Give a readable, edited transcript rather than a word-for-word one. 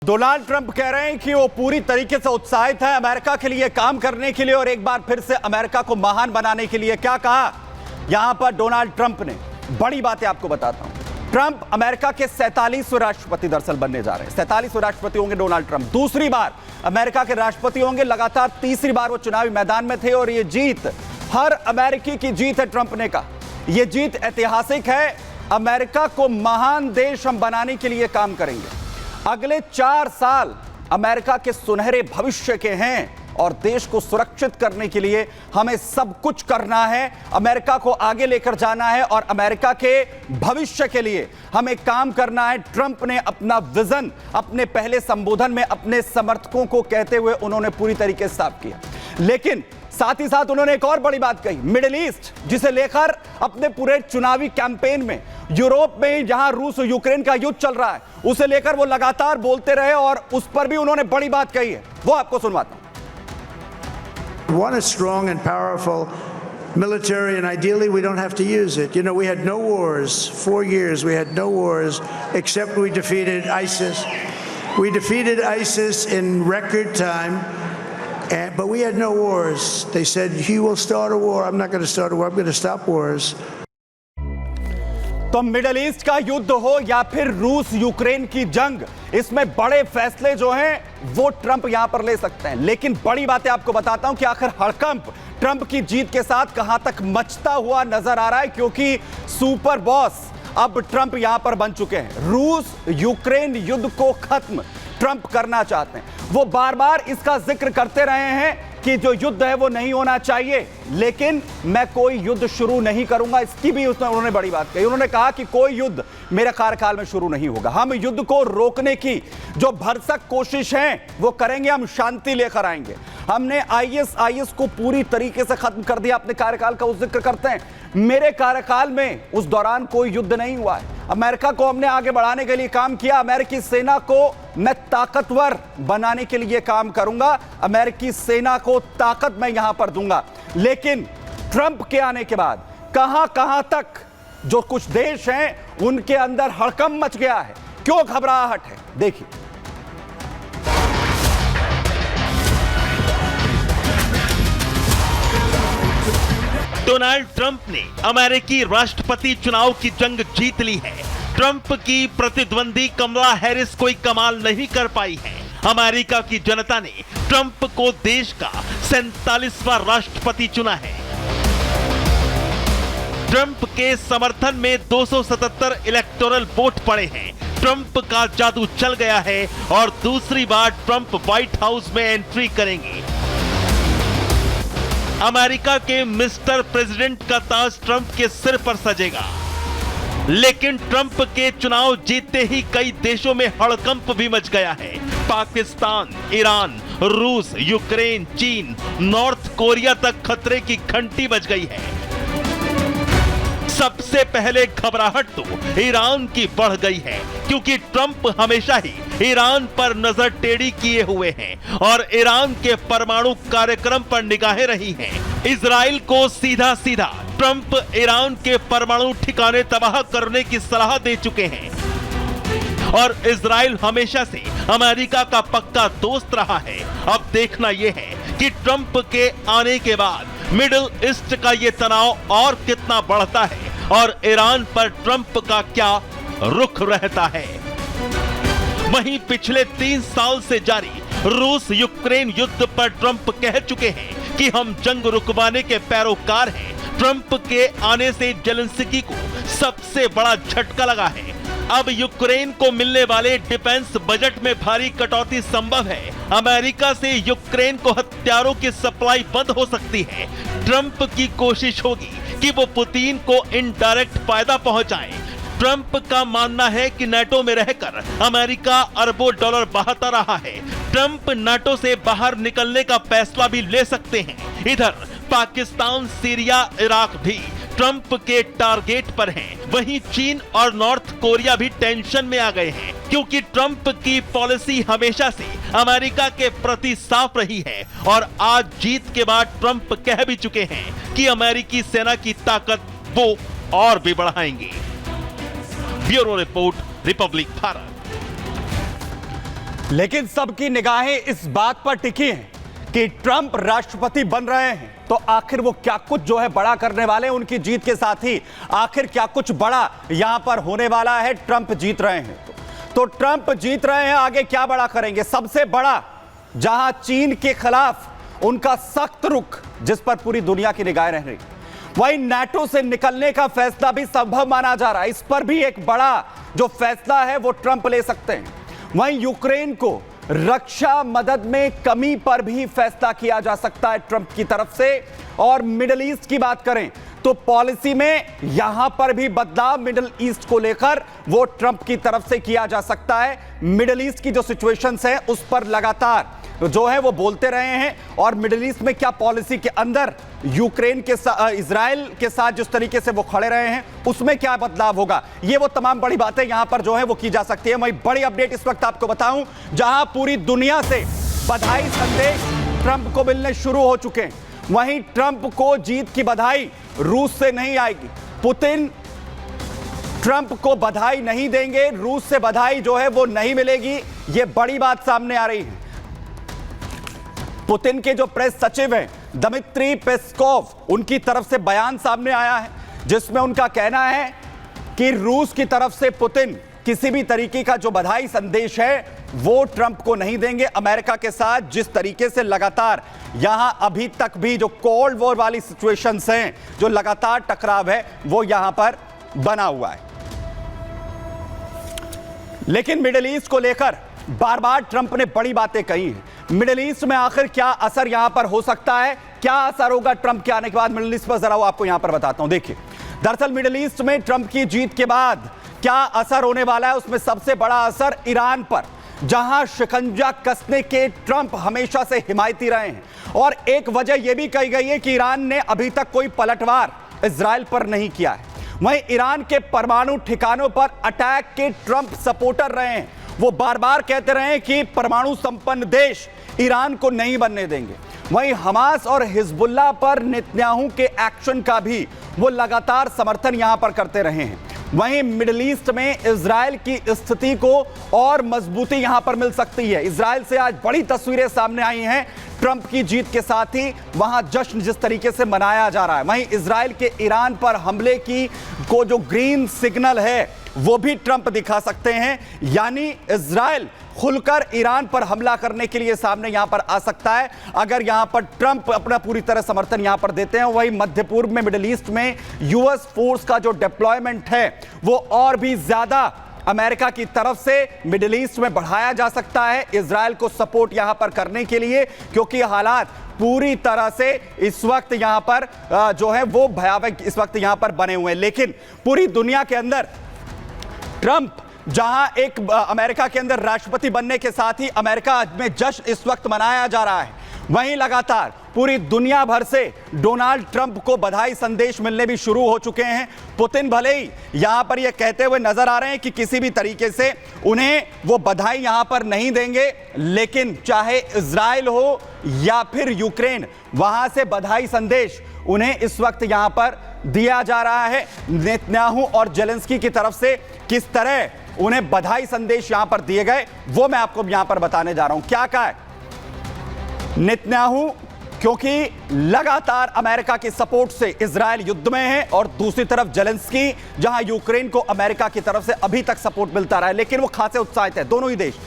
Donald Trump कह रहे हैं कि वो पूरी तरीके से उत्साहित है अमेरिका के लिए काम करने के लिए और एक बार फिर से अमेरिका को महान बनाने के लिए। क्या कहा यहां पर डोनाल्ड ट्रंप ने? बड़ी बातें आपको बताता हूं। ट्रंप अमेरिका के 47वें राष्ट्रपति दरअसल बनने जा रहे हैं। 47वें राष्ट्रपति होंगे डोनाल्ड ट्रंप। दूसरी बार अमेरिका के राष्ट्रपति होंगे। लगातार तीसरी बार वो चुनावी मैदान में थे और ये जीत हर अमेरिकी की जीत है। ट्रंप ने कहा यह जीत ऐतिहासिक है। अमेरिका को महान देश हम बनाने के लिए काम करेंगे। अगले 4 साल अमेरिका के सुनहरे भविष्य के हैं और देश को सुरक्षित करने के लिए हमें सब कुछ करना है। अमेरिका को आगे लेकर जाना है और अमेरिका के भविष्य के लिए हमें काम करना है। ट्रंप ने अपना विजन अपने पहले संबोधन में अपने समर्थकों को कहते हुए उन्होंने पूरी तरीके से साफ किया। लेकिन साथ ही साथ उन्होंने एक और बड़ी बात कही, मिडिल ईस्ट जिसे लेकर अपने पूरे चुनावी कैंपेन में यूरोप में जहां रूस और यूक्रेन का युद्ध चल रहा है उसे लेकर वो लगातार बोलते रहे और उस पर भी उन्होंने बड़ी बात कही है। वो आपको सुनवाता हूं। Want a strong and powerful military, and ideally we don't have to use it. You know, we had no wars. 4 years we had no wars except we defeated ISIS. We defeated ISIS in record time. But we had no wars. They said, he will start a war. I'm not going to start a war. I'm going to stop wars. तो middle east का युद्ध हो या फिर रूस Ukraine की जंग, इसमें बड़े फैसले जो हैं वो ट्रंप यहां पर ले सकते हैं। लेकिन बड़ी बातें आपको बताता हूं कि आखिर हड़कंप ट्रंप की जीत के साथ कहां तक मचता हुआ नजर आ रहा है, क्योंकि सुपर बॉस अब ट्रंप यहां पर बन चुके हैं। रूस यूक्रेन युद्ध को खत्म ट्रंप करना चाहते हैं। वो बार बार इसका जिक्र करते रहे हैं कि जो युद्ध है वो नहीं होना चाहिए, लेकिन मैं कोई युद्ध शुरू नहीं करूंगा। इसकी भी उन्होंने बड़ी बात कही। उन्होंने कहा कि कोई युद्ध मेरे कार्यकाल में शुरू नहीं होगा। हम युद्ध को रोकने की जो भरसक कोशिश है वो करेंगे। हम शांति लेकर आएंगे। हमने आईएस को पूरी तरीके से खत्म कर दिया। अपने कार्यकाल का वो जिक्र करते हैं, मेरे कार्यकाल में उस दौरान कोई युद्ध नहीं हुआ है। अमेरिका को हमने आगे बढ़ाने के लिए काम किया। अमेरिकी सेना को मैं ताकतवर बनाने के लिए काम करूंगा। अमेरिकी सेना को ताकत मैं यहां पर दूंगा। लेकिन ट्रंप के आने के बाद कहां तक जो कुछ देश हैं उनके अंदर हड़कंप मच गया है। क्यों घबराहट है, देखिए। डोनाल्ड ट्रंप ने अमेरिकी राष्ट्रपति चुनाव की जंग जीत ली है। ट्रंप की प्रतिद्वंदी कमला हैरिस कोई कमाल नहीं कर पाई है। अमेरिका की जनता ने ट्रंप को देश का 47वां राष्ट्रपति चुना है। ट्रंप के समर्थन में 277 इलेक्टोरल वोट पड़े हैं। ट्रंप का जादू चल गया है और दूसरी बार ट्रंप व्हाइट हाउस में एंट्री करेंगे। अमेरिका के मिस्टर प्रेसिडेंट का ताज ट्रंप के सिर पर सजेगा। लेकिन ट्रंप के चुनाव जीतते ही कई देशों में हड़कंप भी मच गया है। पाकिस्तान, ईरान, रूस, यूक्रेन, चीन, नॉर्थ कोरिया तक खतरे की घंटी बज गई है। सबसे पहले घबराहट तो ईरान की बढ़ गई है, क्योंकि ट्रंप हमेशा ही ईरान पर नजर टेढ़ी किए हुए हैं और ईरान के परमाणु कार्यक्रम पर निगाहें रही हैं। इजराइल को सीधा सीधा ट्रंप ईरान के परमाणु ठिकाने तबाह करने की सलाह दे चुके हैं और इजराइल हमेशा से अमेरिका का पक्का दोस्त रहा है। अब देखना यह है कि ट्रंप के आने के बाद मिडिल ईस्ट का यह तनाव और कितना बढ़ता है और ईरान पर ट्रंप का क्या रुख रहता है। वहीं पिछले 3 साल से जारी रूस यूक्रेन युद्ध पर ट्रंप कह चुके हैं कि हम जंग रुकवाने के पैरोकार हैं। ट्रंप के आने से जेलेंस्की को सबसे बड़ा झटका लगा है। अब यूक्रेन को मिलने वाले डिफेंस बजट में भारी कटौती संभव है। अमेरिका से यूक्रेन को हथियारों की सप्लाई बंद हो सकती है। ट्रंप की कोशिश होगी कि वो पुतिन को इनडायरेक्ट फायदा पहुंचाए। ट्रंप का मानना है कि नाटो में रहकर अमेरिका अरबों डॉलर बहाता रहा है। ट्रंप नाटो से बाहर निकलने का फैसला भी ले सकते हैं। इधर पाकिस्तान, सीरिया, इराक भी ट्रंप के टारगेट पर हैं। वहीं चीन और नॉर्थ कोरिया भी टेंशन में आ गए हैं, क्योंकि ट्रंप की पॉलिसी हमेशा से अमेरिका के प्रति साफ रही है और आज जीत के बाद ट्रंप कह भी चुके हैं कि अमेरिकी सेना की ताकत वो और भी बढ़ाएंगे। Bureau report, Republic Bharat. लेकिन सबकी निगाहें इस बात पर टिकी हैं कि ट्रंप राष्ट्रपति बन रहे हैं तो आखिर वो क्या कुछ जो है बड़ा करने वाले हैं उनकी जीत के साथ ही। आखिर क्या कुछ बड़ा यहां पर होने वाला है। ट्रंप जीत रहे हैं तो ट्रंप जीत रहे हैं, आगे क्या बड़ा करेंगे। सबसे बड़ा जहां चीन के खिलाफ उनका सख्त रुख जिस पर पूरी दुनिया की निगाहें रह रही, वहीं नाटो से निकलने का फैसला भी संभव माना जा रहा है। इस पर भी एक बड़ा जो फैसला है वो ट्रंप ले सकते हैं। वहीं यूक्रेन को रक्षा मदद में कमी पर भी फैसला किया जा सकता है ट्रंप की तरफ से। और मिडिल ईस्ट की बात करें तो पॉलिसी में यहां पर भी बदलाव मिडिल ईस्ट को लेकर वो ट्रंप की तरफ से किया जा सकता है। मिडिल ईस्ट की जो सिचुएशंस है उस पर लगातार जो है वो बोलते रहे हैं और मिडिल ईस्ट में क्या पॉलिसी के अंदर यूक्रेन के इजराइल के साथ जिस तरीके से वो खड़े रहे हैं उसमें क्या बदलाव होगा, ये वो तमाम बड़ी बातें यहां पर जो है वो की जा सकती है। वही बड़ी अपडेट इस वक्त आपको बताऊं जहां पूरी दुनिया से बधाई संदेश ट्रंप को मिलने शुरू हो चुके हैं। वहीं ट्रंप को जीत की बधाई रूस से नहीं आएगी। पुतिन ट्रंप को बधाई नहीं देंगे, रूस से बधाई जो है वो नहीं मिलेगी, ये बड़ी बात सामने आ रही है। पुतिन के जो प्रेस सचिव हैं दमित्री पेस्कोव, उनकी तरफ से बयान सामने आया है जिसमें उनका कहना है कि रूस की तरफ से पुतिन किसी भी तरीके का जो बधाई संदेश है वो ट्रंप को नहीं देंगे। अमेरिका के साथ जिस तरीके से लगातार यहां अभी तक भी जो कोल्ड वॉर वाली सिचुएशंस हैं, जो लगातार टकराव है वो यहां पर बना हुआ है। लेकिन मिडिल ईस्ट को लेकर बार बार ट्रंप ने बड़ी बातें कही हैं। मिडिल ईस्ट में आखिर क्या असर यहां पर हो सकता है, क्या असर होगा ट्रंप के आने के बाद मिडिल ईस्ट पर, जरा वो आपको यहां पर बताता हूं। देखिए, दरअसल मिडिल ईस्ट में ट्रंप की जीत के बाद क्या असर होने वाला है, उसमें सबसे बड़ा असर ईरान पर, जहां शिकंजा कसने के ट्रंप हमेशा से हिमायती रहे हैं। और एक वजह यह भी कही गई है कि ईरान ने अभी तक कोई पलटवार इजराइल पर नहीं किया है। वहीं ईरान के परमाणु ठिकानों पर अटैक के ट्रंप सपोर्टर रहे हैं। वो बार बार कहते रहे कि परमाणु संपन्न देश ईरान को नहीं बनने देंगे। वहीं हमास और हिजबुल्लाह पर नेतन्याहू के एक्शन का भी वो लगातार समर्थन यहां पर करते रहे हैं। वहीं मिडिल ईस्ट में इजराइल की स्थिति को और मजबूती यहां पर मिल सकती है। इजराइल से आज बड़ी तस्वीरें सामने आई हैं ट्रंप की जीत के साथ ही, वहां जश्न जिस तरीके से मनाया जा रहा है। वहीं इजराइल के ईरान पर हमले की को जो ग्रीन सिग्नल है वो भी ट्रंप दिखा सकते हैं, यानी इजराइल खुलकर ईरान पर हमला करने के लिए सामने यहां पर आ सकता है अगर यहां पर ट्रंप अपना पूरी तरह समर्थन यहां पर देते हैं। वहीं मध्य पूर्व में मिडिल ईस्ट में यूएस फोर्स का जो डिप्लॉयमेंट है वो और भी ज्यादा अमेरिका की तरफ से मिडिल ईस्ट में बढ़ाया जा सकता है इजराइल को सपोर्ट यहां पर करने के लिए, क्योंकि हालात पूरी तरह से इस वक्त यहां पर जो है वो भयावह इस वक्त यहां पर बने हुए हैं। लेकिन पूरी दुनिया के अंदर ट्रंप जहां एक अमेरिका के अंदर राष्ट्रपति बनने के साथ ही अमेरिका में जश्न इस वक्त मनाया जा रहा है, वहीं लगातार पूरी दुनिया भर से डोनाल्ड ट्रंप को बधाई संदेश मिलने भी शुरू हो चुके हैं। पुतिन भले ही यहां पर यह कहते हुए नजर आ रहे हैं कि किसी भी तरीके से उन्हें वो बधाई यहां पर नहीं देंगे, लेकिन चाहे इजराइल हो या फिर यूक्रेन, वहां से बधाई संदेश उन्हें इस वक्त यहां पर दिया जा रहा है। नेतन्याहू और जेलेंस्की की तरफ से किस तरह उन्हें बधाई संदेश यहां पर दिए गए वो मैं आपको यहां पर बताने जा रहा हूं। क्या कहा है नेतन्याहू, क्योंकि लगातार अमेरिका की सपोर्ट से इजराइल युद्ध में है और दूसरी तरफ जेलेंस्की जहां यूक्रेन को अमेरिका की तरफ से अभी तक सपोर्ट मिलता रहा है, लेकिन वो खासे उत्साहित है दोनों ही देश